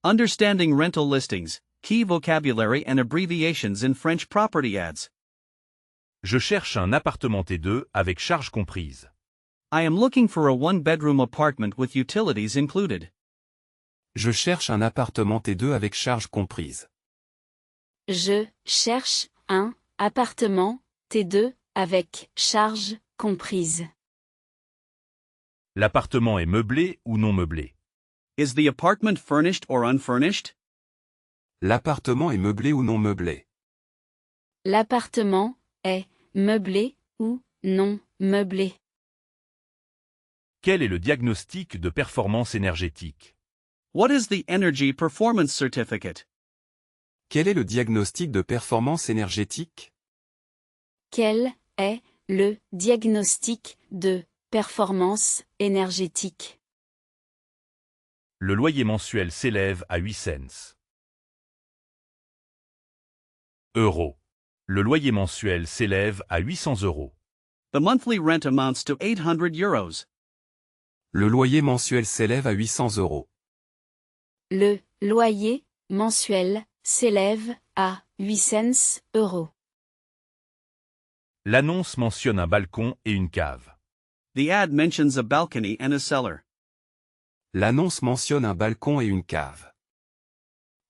Understanding rental listings, key vocabulary and abbreviations in French property ads. Je cherche un appartement T2 avec charges comprises. I am looking for a one-bedroom apartment with utilities included. Je cherche un appartement T2 avec charges comprises. Je cherche un appartement T2 avec charges comprises. L'appartement est meublé ou non meublé? Is the apartment furnished or unfurnished? L'appartement est meublé ou non meublé? L'appartement est meublé ou non meublé. Quel est le diagnostic de performance énergétique? What is the Energy Performance Certificate? Quel est le diagnostic de performance énergétique? Quel est le diagnostic de performance énergétique? Le loyer mensuel s'élève à 8 cents. Euros. Le loyer mensuel s'élève à 800 euros. The monthly rent amounts to 800 euros. Le loyer mensuel s'élève à 800 euros. Le loyer mensuel s'élève à 800 euros. L'annonce mentionne un balcon et une cave. The ad mentions a balcony and a cellar. L'annonce mentionne un balcon et une cave.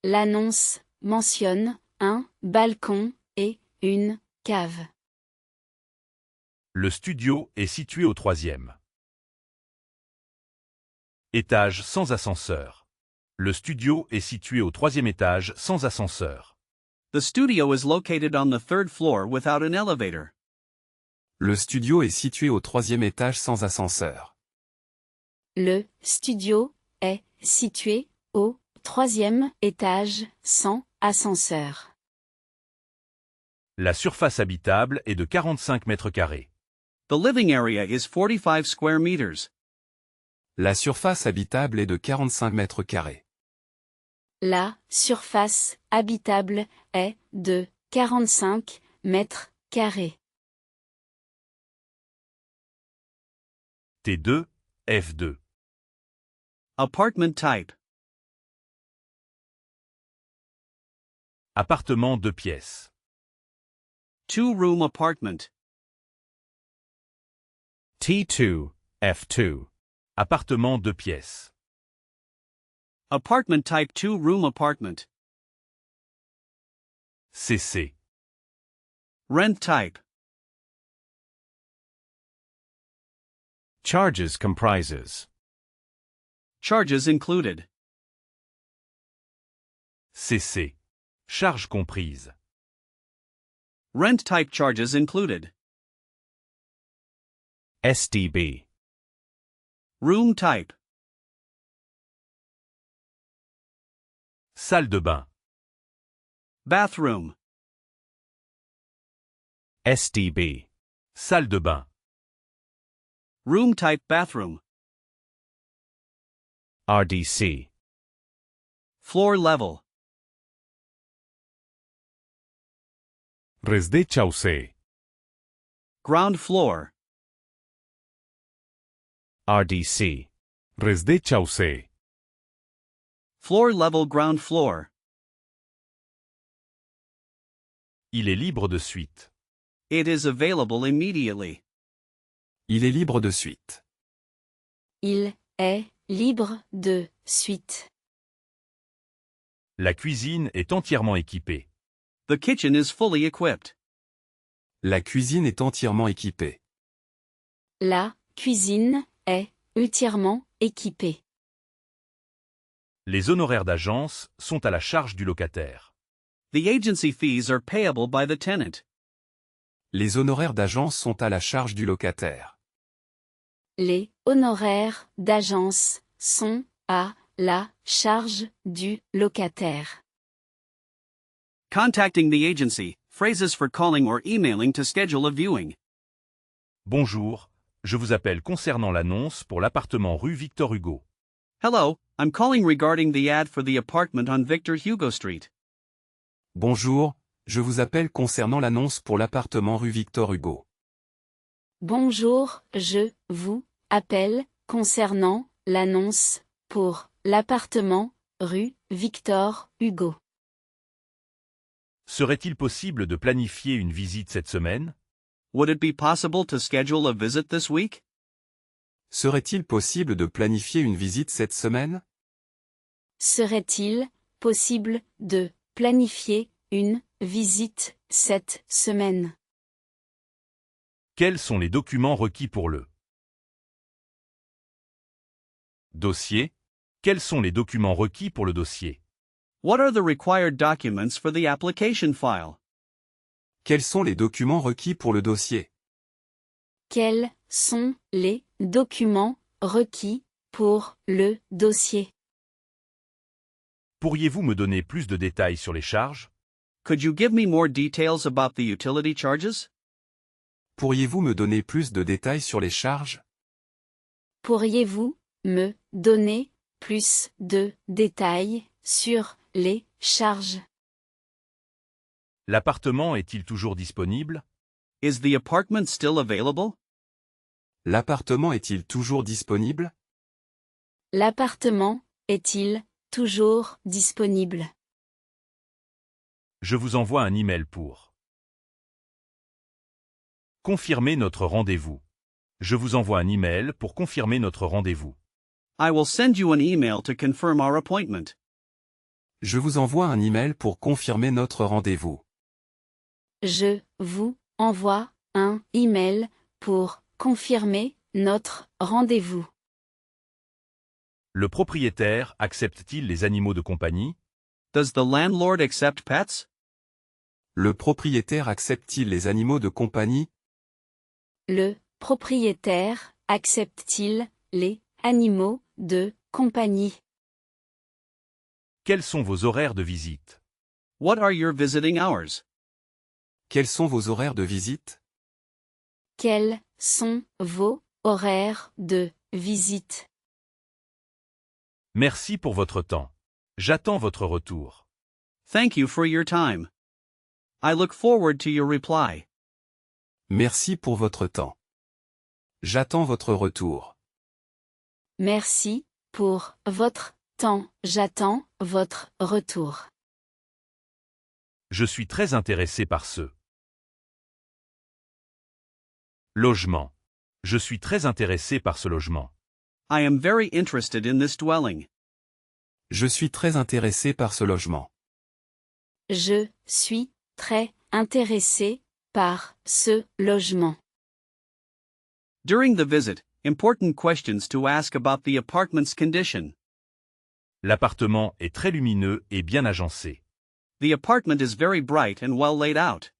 L'annonce mentionne un balcon et une cave. Le studio est situé au 3e étage sans ascenseur. Le studio est situé au 3e étage sans ascenseur. The studio is located on the third floor without an elevator. Le studio est situé au 3e étage sans ascenseur. Le studio est situé au 3e étage sans ascenseur. La surface habitable est de 45 mètres carrés. The living area is 45 square meters. La surface habitable est de 45 mètres carrés. La surface habitable est de 45 mètres carrés. T2, F2. Apartment type. Appartement 2 pièces. Two-room apartment. T2, F2. Appartement 2 pièces. Apartment type two-room apartment. CC. Rent type. Charges comprises. Charges included. CC. Charges comprises. Rent type charges included. SDB. Room type. Salle de bain. Bathroom. SDB. Salle de bain. Room type bathroom. RDC. Floor level. Rez-de-chaussée. Ground floor. RDC. Rez-de-chaussée. Floor level ground floor. Il est libre de suite. It is available immediately. Il est libre de suite. Il est libre de suite. La cuisine est entièrement équipée. The kitchen is fully equipped. La cuisine est entièrement équipée. La cuisine est entièrement équipée. Les honoraires d'agence sont à la charge du locataire. The agency fees are payable by the tenant. Les honoraires d'agence sont à la charge du locataire. Les honoraires d'agence sont à la charge du locataire. Contacting the agency, phrases for calling or emailing to schedule a viewing. Bonjour, je vous appelle concernant l'annonce pour l'appartement rue Victor Hugo. Hello, I'm calling regarding the ad for the apartment on Victor Hugo Street. Bonjour, je vous appelle concernant l'annonce pour l'appartement rue Victor Hugo. Bonjour, je vous appelle concernant l'annonce pour l'appartement rue Victor Hugo. Serait-il possible de planifier une visite cette semaine? Would it be possible to schedule a visit this week? Serait-il possible de planifier une visite cette semaine? Serait-il possible de planifier une visite cette semaine? Quels sont les documents requis pour le dossier? Quels sont les documents requis pour le dossier? What are the required documents for the application file? Quels sont les documents requis pour le dossier? Quels sont les documents requis pour le dossier? Pourriez-vous me donner plus de détails sur les charges? Could you give me more details about the utility charges? Pourriez-vous me donner plus de détails sur les charges? Pourriez-vous me donner plus de détails sur les charges? L'appartement est-il toujours disponible? Is the apartment still available? L'appartement est-il toujours disponible? L'appartement est-il toujours disponible? Je vous envoie un email pour confirmer notre rendez-vous. Je vous envoie un email pour confirmer notre rendez-vous. I will send you an email to confirm our appointment. Je vous envoie un email pour confirmer notre rendez-vous. Je vous envoie un email pour confirmer notre rendez-vous. Le propriétaire accepte-t-il les animaux de compagnie? Does the landlord accept pets? Le propriétaire accepte-t-il les animaux de compagnie? Le propriétaire accepte-t-il les animaux de compagnie? Quels sont vos horaires de visite? What are your visiting hours? Quels sont vos horaires de visite? Quels sont vos horaires de visite? Merci pour votre temps. J'attends votre retour. Thank you for your time. I look forward to your reply. Merci pour votre temps. J'attends votre retour. Merci pour votre temps. J'attends votre retour. Je suis très intéressé par ce logement. Je suis très intéressé par ce logement. I am very interested in this dwelling. Je suis très intéressé par ce logement. Je suis très intéressé par ce logement. During the visit, important questions to ask about the apartment's condition. L'appartement est très lumineux et bien agencé. The apartment is very bright and well laid out.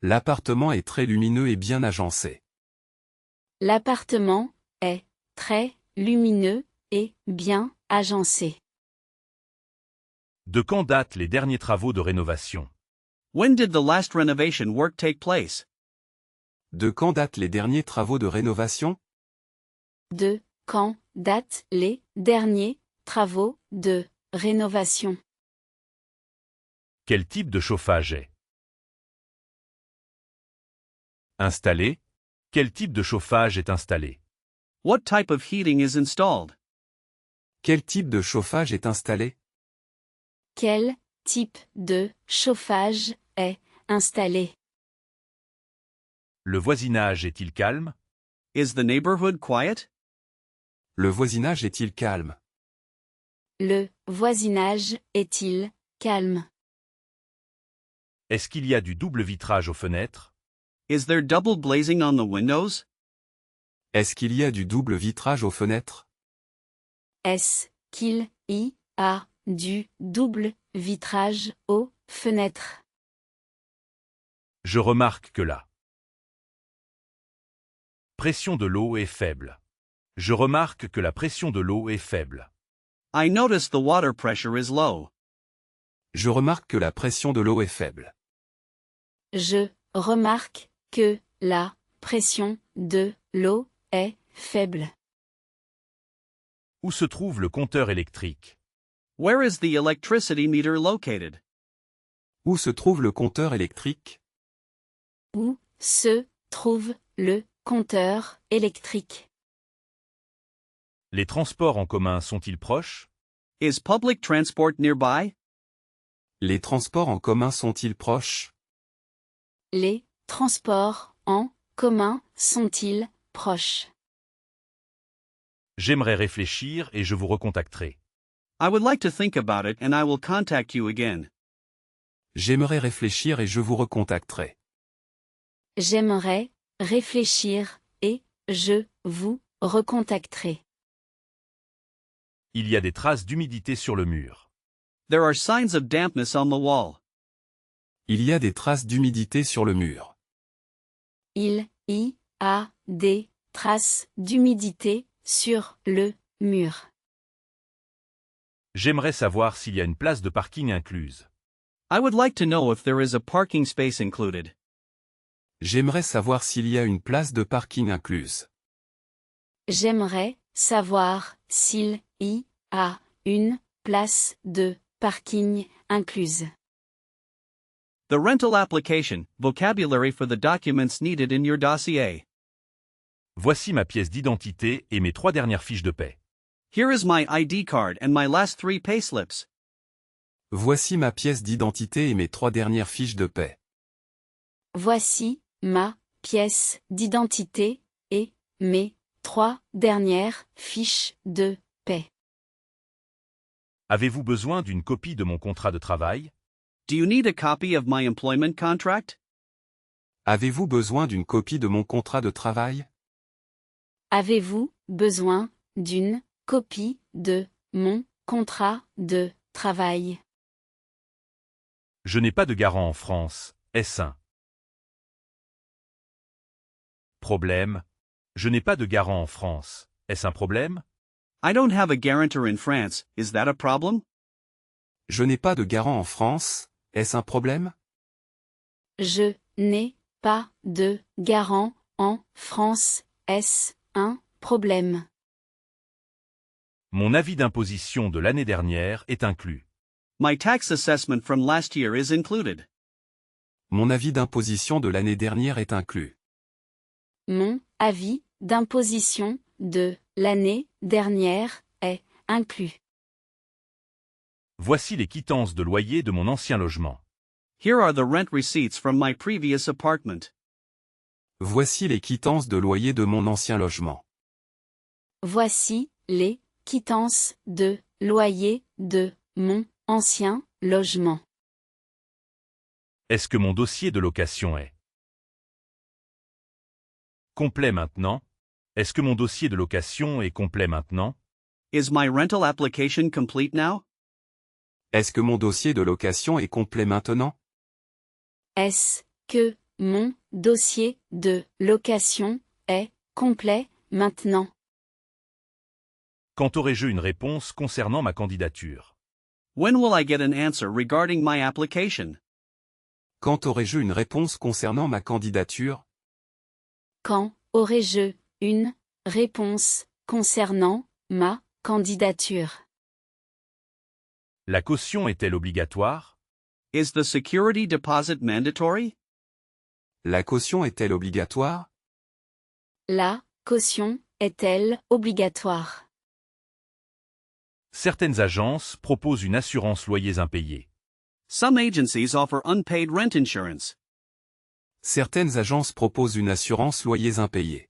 L'appartement est très lumineux et bien agencé. L'appartement est très lumineux et bien agencé. De quand datent les derniers travaux de rénovation? When did the last renovation work take place? De quand datent les derniers travaux de rénovation? De quand datent les derniers travaux de rénovation? Quel type de chauffage est installé? Quel type de chauffage est installé? What type of heating is installed? Quel type de chauffage est installé? Quel type de chauffage est installé? Le voisinage est-il calme? Is the neighborhood quiet? Le voisinage est-il calme? Le voisinage est-il calme? Est-ce qu'il y a du double vitrage aux fenêtres? Is there double glazing on the windows? Est-ce qu'il y a du double vitrage aux fenêtres? Est-ce qu'il y a du double vitrage aux fenêtres? Je remarque que la pression de l'eau est faible. Je remarque que la pression de l'eau est faible. I notice the water pressure is low. Je remarque que la pression de l'eau est faible. Je remarque que la pression de l'eau est faible. Où se trouve le compteur électrique? Where is the electricity meter located? Où se trouve le compteur électrique? Où se trouve le compteur électrique? Les transports en commun sont-ils proches? Is public transport nearby? Les transports en commun sont-ils proches? Les transports en commun sont-ils proches? J'aimerais réfléchir et je vous recontacterai. I would like to think about it and I will contact you again. J'aimerais réfléchir et je vous recontacterai. J'aimerais réfléchir et je vous recontacterai. Il y a des traces d'humidité sur le mur. There are signs of dampness on the wall. Il y a des traces d'humidité sur le mur. Il y a des traces d'humidité sur le mur. J'aimerais savoir s'il y a une place de parking incluse. I would like to know if there is a parking space included. J'aimerais savoir s'il y a une place de parking incluse. J'aimerais savoir s'il y a une place de parking incluse. The rental application, vocabulary for the documents needed in your dossier. Voici ma pièce d'identité et mes 3 dernières fiches de paie. Here is my ID card and my last 3 payslips. Voici ma pièce d'identité et mes 3 dernières fiches de paie. Voici ma pièce d'identité et mes 3 dernières fiches de paie. Avez-vous besoin d'une copie de mon contrat de travail? Do you need a copy of my employment contract? Avez-vous besoin d'une copie de mon contrat de travail? Avez-vous besoin d'une copie de mon contrat de travail? Je n'ai pas de garant en France, est-ce un problème? Je n'ai pas de garant en France, est-ce un problème? I don't have a guarantor in France, is that a problem? Je n'ai pas de garant en France, est-ce un problème? Je n'ai pas de garant en France, est-ce un problème? Mon avis d'imposition de l'année dernière est inclus. My tax assessment from last year is included. Mon avis d'imposition de l'année dernière est inclus. Mon avis d'imposition de l'année dernière est inclus. Voici les quittances de loyer de mon ancien logement. Here are the rent receipts from my previous apartment. Voici les quittances de loyer de mon ancien logement. Voici les quittances de loyer de mon ancien logement. Est-ce que mon dossier de location est complet maintenant? Est-ce que mon dossier de location est complet maintenant? Is my rental application complete now? Est-ce que mon dossier de location est complet maintenant? Est-ce que mon dossier de location est complet maintenant? Quand aurai-je une réponse concernant ma candidature? When will I get an answer regarding my application? Quand aurai-je une réponse concernant ma candidature? Quand aurai-je une réponse concernant ma candidature? La caution est-elle obligatoire? Is the security deposit mandatory? La caution est-elle obligatoire? La caution est-elle obligatoire? Certaines agences proposent une assurance loyers impayés. Some agencies offer unpaid rent insurance. Certaines agences proposent une assurance loyers impayés.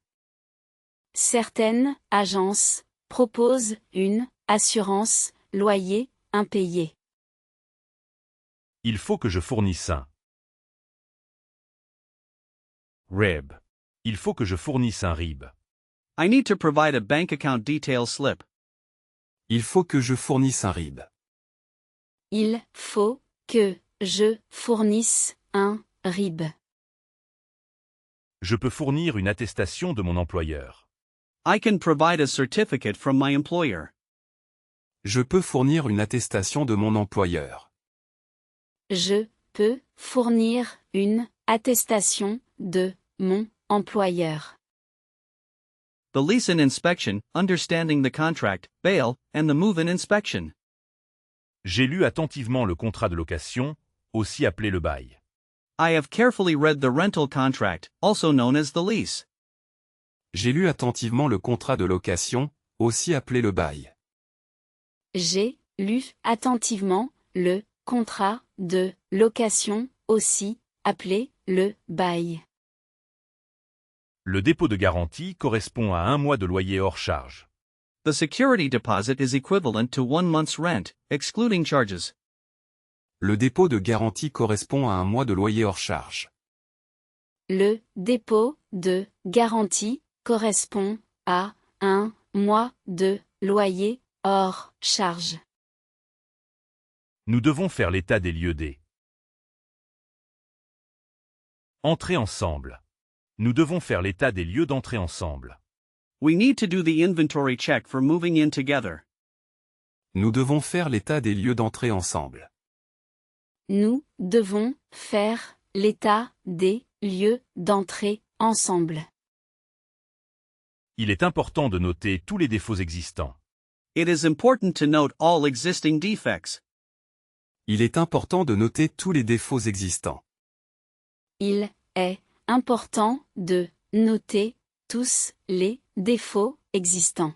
Certaines agences proposent une assurance loyer impayé. Il faut que je fournisse un Rib. Il faut que je fournisse un RIB. I need to provide a bank account detail slip. Il faut que je fournisse un RIB. Il faut que je fournisse un RIB. Je peux fournir une attestation de mon employeur. I can provide a certificate from my employer. Je peux fournir une attestation de mon employeur. Je peux fournir une attestation de mon employeur. The lease and inspection, understanding the contract, bail, and the move-in inspection. J'ai lu attentivement le contrat de location, aussi appelé le bail. I have carefully read the rental contract, also known as the lease. J'ai lu attentivement le contrat de location, aussi appelé le bail. J'ai lu attentivement le contrat de location, aussi appelé le bail. Le dépôt de garantie correspond à 1 mois de loyer hors charge. The security deposit is equivalent to 1 month's rent, excluding charges. Le dépôt de garantie correspond à 1 mois de loyer hors charge. Le dépôt de garantie correspond à 1 mois de loyer hors charge. Nous devons faire l'état des lieux des. Entrer ensemble. Nous devons faire l'état des lieux d'entrée ensemble. We need to do the inventory check for moving in together. Nous devons faire l'état des lieux d'entrée ensemble. Nous devons faire l'état des lieux d'entrée ensemble. Il est important de noter tous les défauts existants. It is important to note all existing defects. Il est important de noter tous les défauts existants. Il est important de noter tous les défauts existants.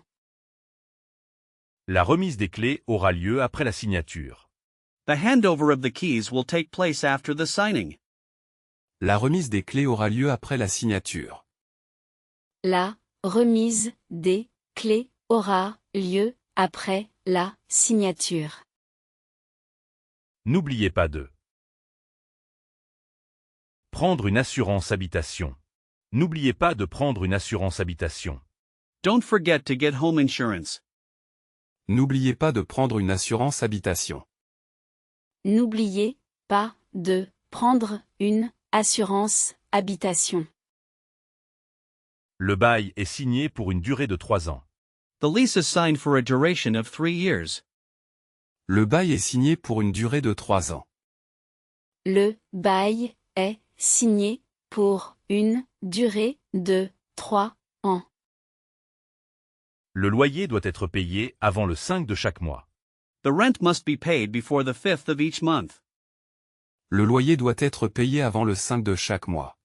La remise des clés aura lieu après la signature. The handover of the keys will take place after the signing. La remise des clés aura lieu après la signature. La remise des clés aura lieu après la signature. N'oubliez pas de prendre une assurance habitation. N'oubliez pas de prendre une assurance habitation. Don't forget to get home insurance. N'oubliez pas de prendre une assurance habitation. N'oubliez pas de prendre une assurance habitation. Le bail est signé pour une durée de 3 ans. The lease is signed for a duration of 3 years. Le bail est signé pour une durée de 3 ans. Le bail est signé pour une durée de 3 ans. Le loyer doit être payé avant le 5 de chaque mois. The rent must be paid before the 5th of each month. Le loyer doit être payé avant le 5 de chaque mois.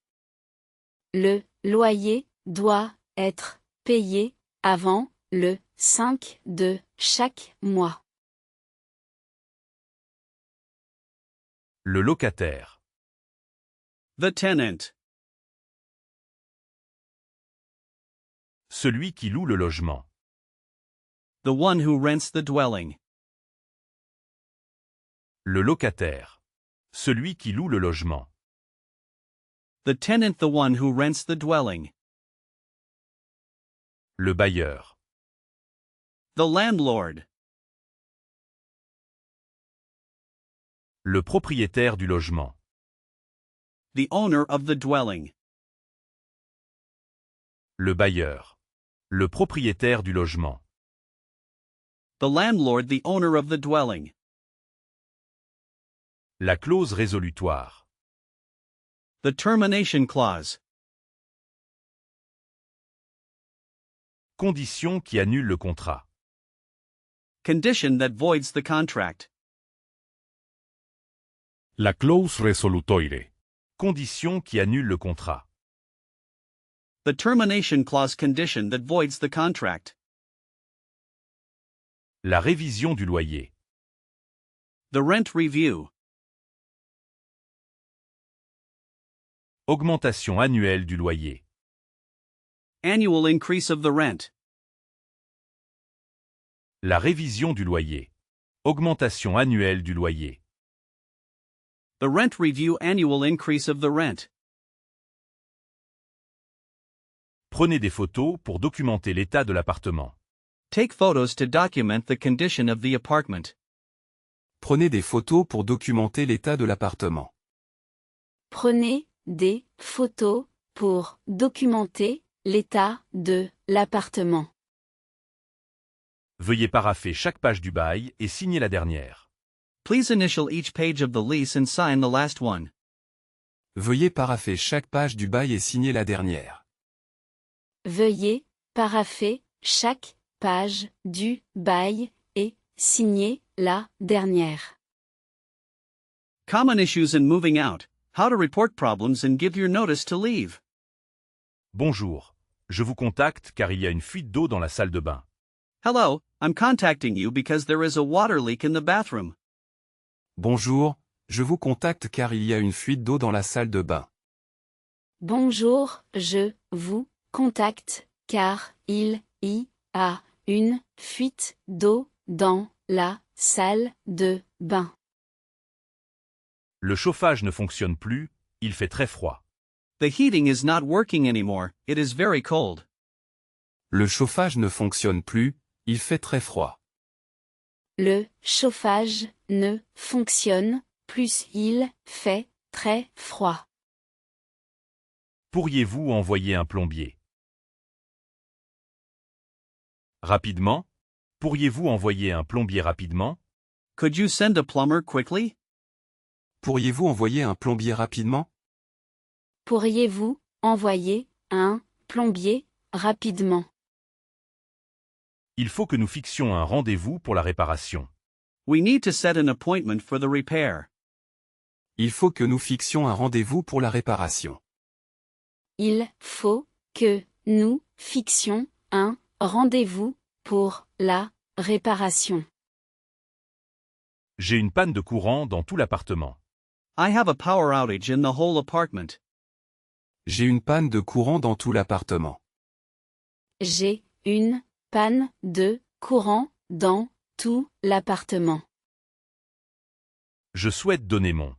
Le loyer doit être payé avant le 5 de chaque mois. Le locataire. The tenant. Celui qui loue le logement. The one who rents the dwelling. Le locataire. Celui qui loue le logement. The tenant, the one who rents the dwelling. Le bailleur. The landlord. Le propriétaire du logement. The owner of the dwelling. Le bailleur. Le propriétaire du logement. The landlord, the owner of the dwelling. La clause résolutoire. The termination clause. Condition qui annule le contrat. Condition that voids the contract. La clause resolutoire. Condition qui annule le contrat. The termination clause, condition that voids the contract. La révision du loyer. The rent review. Augmentation annuelle du loyer. Annual increase of the rent. La révision du loyer. Augmentation annuelle du loyer. The rent review, annual increase of the rent. Prenez des photos pour documenter l'état de l'appartement. Take photos to document the condition of the apartment. Prenez des photos pour documenter l'état de l'appartement. Prenez des photos pour documenter l'état de l'appartement. Veuillez parapher chaque page du bail et signer la dernière. Please initial each page of the lease and sign the last one. Veuillez parapher chaque page du bail et signer la dernière. Veuillez parapher chaque page du bail et signer la dernière. Common issues in moving out. How to report problems and give your notice to leave. Bonjour. Je vous contacte car il y a une fuite d'eau dans la salle de bain. Hello, I'm contacting you because there is a water leak in the bathroom. Bonjour, je vous contacte car il y a une fuite d'eau dans la salle de bain. Bonjour, je vous contacte car il y a une fuite d'eau dans la salle de bain. Le chauffage ne fonctionne plus, il fait très froid. The heating is not working anymore, it is very cold. Le chauffage ne fonctionne plus, il fait très froid. Le chauffage ne fonctionne plus, il fait très froid. Pourriez-vous envoyer un plombier? Rapidement? Pourriez-vous envoyer un plombier rapidement? Could you send a plumber quickly? Pourriez-vous envoyer un plombier rapidement? Pourriez-vous envoyer un plombier rapidement? Il faut que nous fixions un rendez-vous pour la réparation. We need to set an appointment for the repair. Il faut que nous fixions un rendez-vous pour la réparation. Il faut que nous fixions un rendez-vous pour la réparation. J'ai une panne de courant dans tout l'appartement. I have a power outage in the whole apartment. J'ai une panne de courant dans tout l'appartement. J'ai une panne de courant dans tout l'appartement. Je souhaite donner mon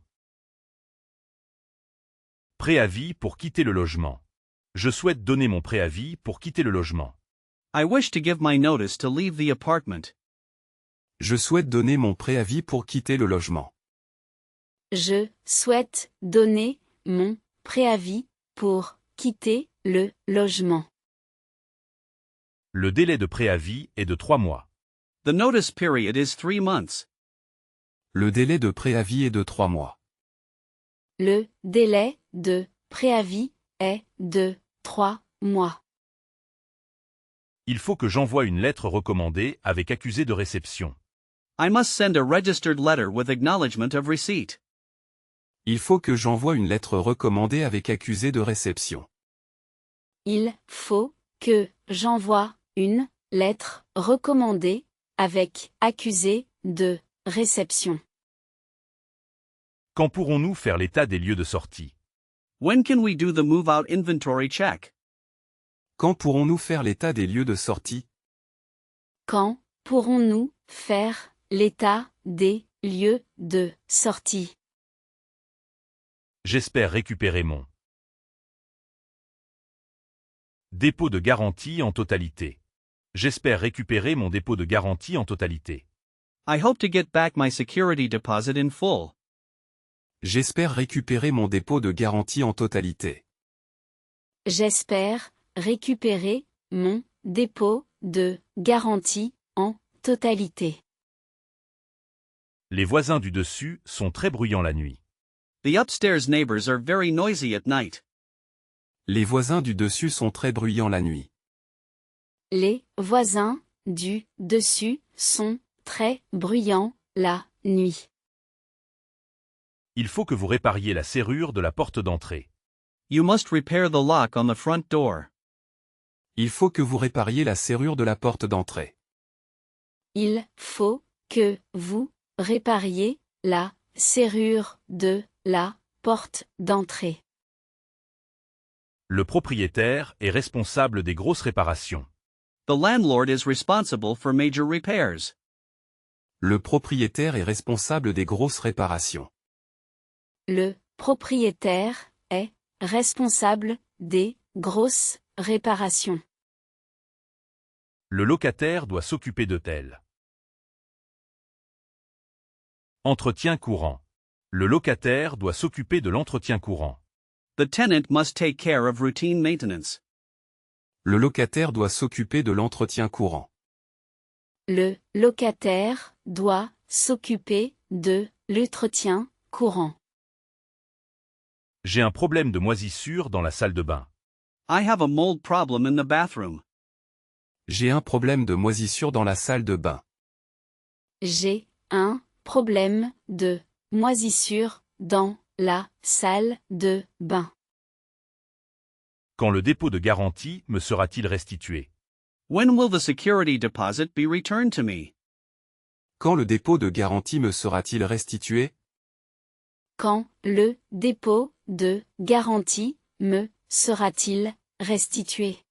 préavis pour quitter le logement. Je souhaite donner mon préavis pour quitter le logement. I wish to give my notice to leave the apartment. Je souhaite donner mon préavis pour quitter le logement. Je souhaite donner mon préavis pour quitter le logement. Le délai de préavis est de 3 mois. The notice period is 3 months. Le délai de préavis est de 3 mois. Le délai de préavis est de 3 mois. Il faut que j'envoie une lettre recommandée avec accusé de réception. I must send a registered letter with acknowledgement of receipt. Il faut que j'envoie une lettre recommandée avec accusé de réception. Il faut que j'envoie une lettre recommandée avec accusé de réception. Quand pourrons-nous faire l'état des lieux de sortie? When can we do the move-out inventory check? Quand pourrons-nous faire l'état des lieux de sortie? Quand pourrons-nous faire l'état des lieux de sortie? J'espère récupérer mon dépôt de garantie en totalité. J'espère récupérer mon dépôt de garantie en totalité. I hope to get back my security deposit in full. J'espère récupérer mon dépôt de garantie en totalité. J'espère récupérer mon dépôt de garantie en totalité. Les voisins du dessus sont très bruyants la nuit. The upstairs neighbors are very noisy at night. Les voisins du dessus sont très bruyants la nuit. Les voisins du dessus sont très bruyants la nuit. Il faut que vous répariez la serrure de la porte d'entrée. You must repair the lock on the front door. Il faut que vous répariez la serrure de la porte d'entrée. Il faut que vous répariez la serrure de la porte d'entrée. Le propriétaire est responsable des grosses réparations. The landlord is responsible for major repairs. Le propriétaire est responsable des grosses réparations. Le propriétaire est responsable des grosses réparations. Le locataire doit s'occuper de tel. Entretien courant. Le locataire doit s'occuper de l'entretien courant. The tenant must take care of routine maintenance. Le locataire doit s'occuper de l'entretien courant. Le locataire doit s'occuper de l'entretien courant. J'ai un problème de moisissure dans la salle de bain. I have a mold problem in the bathroom. J'ai un problème de moisissure dans la salle de bain. J'ai un problème de moisissure dans la salle de bain. Quand le dépôt de garantie me sera-t-il restitué? When will the security deposit be returned to me? Quand le dépôt de garantie me sera-t-il restitué? Quand le dépôt de garantie me sera-t-il restitué?